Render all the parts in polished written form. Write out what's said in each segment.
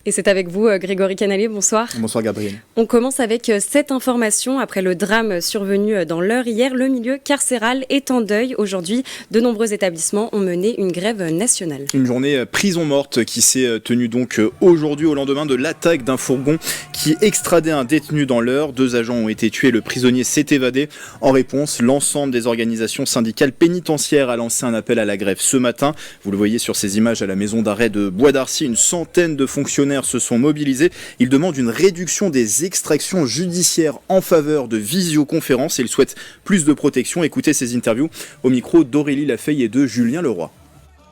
Et c'est avec vous, Grégory Canalier, bonsoir. Bonsoir Gabriel. On commence avec cette information. Après le drame survenu dans l'Eure hier, le milieu carcéral est en deuil. Aujourd'hui, de nombreux établissements ont mené une grève nationale. Une journée prison morte qui s'est tenue donc aujourd'hui au lendemain de l'attaque d'un fourgon qui extradait un détenu dans l'Eure. 2 agents ont été tués, le prisonnier s'est évadé. En réponse, l'ensemble des organisations syndicales pénitentiaires a lancé un appel à la grève ce matin. Vous le voyez sur ces images à la maison d'arrêt de Bois d'Arcy, une centaine de fonctionnaires se sont mobilisés. Ils demandent une réduction des extractions judiciaires en faveur de visioconférences et ils souhaitent plus de protection. Écoutez ces interviews au micro d'Aurélie Lafeille et de Julien Leroy.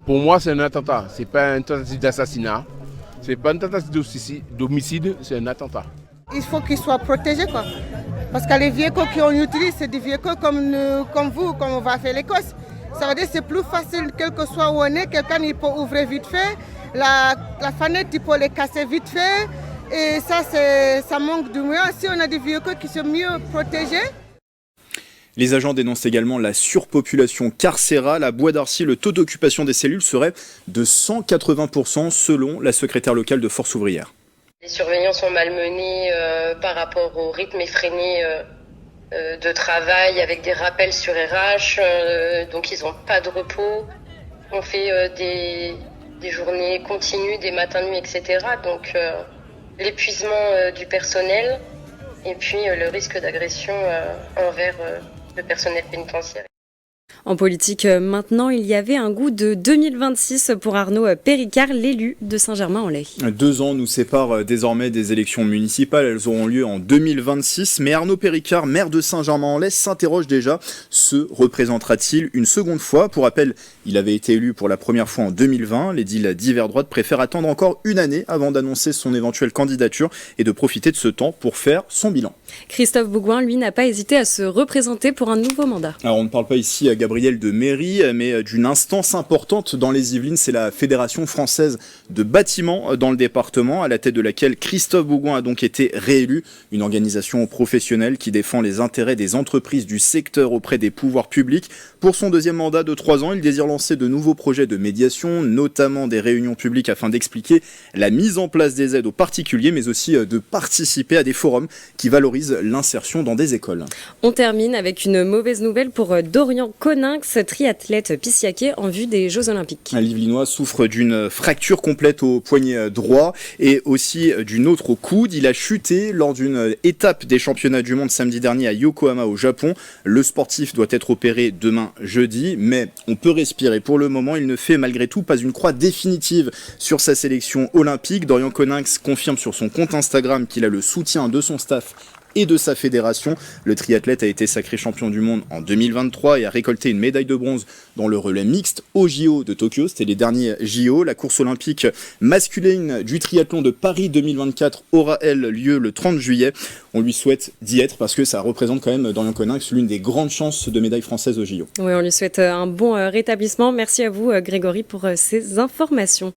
Pour moi, c'est un attentat. C'est pas une tentative d'assassinat. C'est pas une tentative d'homicide, c'est un attentat. Il faut qu'ils soient protégés, quoi. Parce que les véhicules qu'on utilise, c'est des véhicules comme vous, comme on va faire l'Écosse. Ça veut dire que c'est plus facile, quel que soit où on est, quelqu'un il peut ouvrir vite fait, la fenêtre il peut les casser vite fait, et ça manque de moyens. Si on a des véhicules qui sont mieux protégés. Les agents dénoncent également la surpopulation carcérale. À Bois d'Arcy, le taux d'occupation des cellules serait de 180% selon la secrétaire locale de Force ouvrière. Les surveillants sont malmenés par rapport au rythme effréné de travail avec des rappels sur RH, donc ils n'ont pas de repos. On fait des journées continues, des matins, nuits, etc. Donc l'épuisement du personnel et puis le risque d'agression envers le personnel pénitentiaire. En politique, maintenant, il y avait un goût de 2026 pour Arnaud Péricard, l'élu de Saint-Germain-en-Laye. 2 ans nous séparent désormais des élections municipales. Elles auront lieu en 2026. Mais Arnaud Péricard, maire de Saint-Germain-en-Laye, s'interroge déjà. Se représentera-t-il une seconde fois? Pour rappel, il avait été élu pour la première fois en 2020. L'édile d'hiver droite préfère attendre encore une année avant d'annoncer son éventuelle candidature et de profiter de ce temps pour faire son bilan. Christophe Bougoin, lui, n'a pas hésité à se représenter pour un nouveau mandat. Alors on ne parle pas ici à Gabriel de mairie, mais d'une instance importante dans les Yvelines, c'est la Fédération française de bâtiments dans le département, à la tête de laquelle Christophe Bougoin a donc été réélu, une organisation professionnelle qui défend les intérêts des entreprises du secteur auprès des pouvoirs publics. Pour son deuxième mandat de 3 ans, il désire lancer de nouveaux projets de médiation, notamment des réunions publiques afin d'expliquer la mise en place des aides aux particuliers, mais aussi de participer à des forums qui valorisent l'insertion dans des écoles. On termine avec une mauvaise nouvelle pour Dorian Coninx, triathlète pissiaquais en vue des Jeux Olympiques. L'Yvelinois souffre d'une fracture complète au poignet droit et aussi d'une autre au coude. Il a chuté lors d'une étape des championnats du monde samedi dernier à Yokohama au Japon. Le sportif doit être opéré demain jeudi, mais on peut respirer. Pour le moment, il ne fait malgré tout pas une croix définitive sur sa sélection olympique. Dorian Coninx confirme sur son compte Instagram qu'il a le soutien de son staff et de sa fédération. Le triathlète a été sacré champion du monde en 2023 et a récolté une médaille de bronze dans le relais mixte aux JO de Tokyo. C'était les derniers JO. La course olympique masculine du triathlon de Paris 2024 aura, elle, lieu le 30 juillet. On lui souhaite d'y être parce que ça représente quand même, Dorian Coninx, l'une des grandes chances de médaille française aux JO. Oui, on lui souhaite un bon rétablissement. Merci à vous, Grégory, pour ces informations.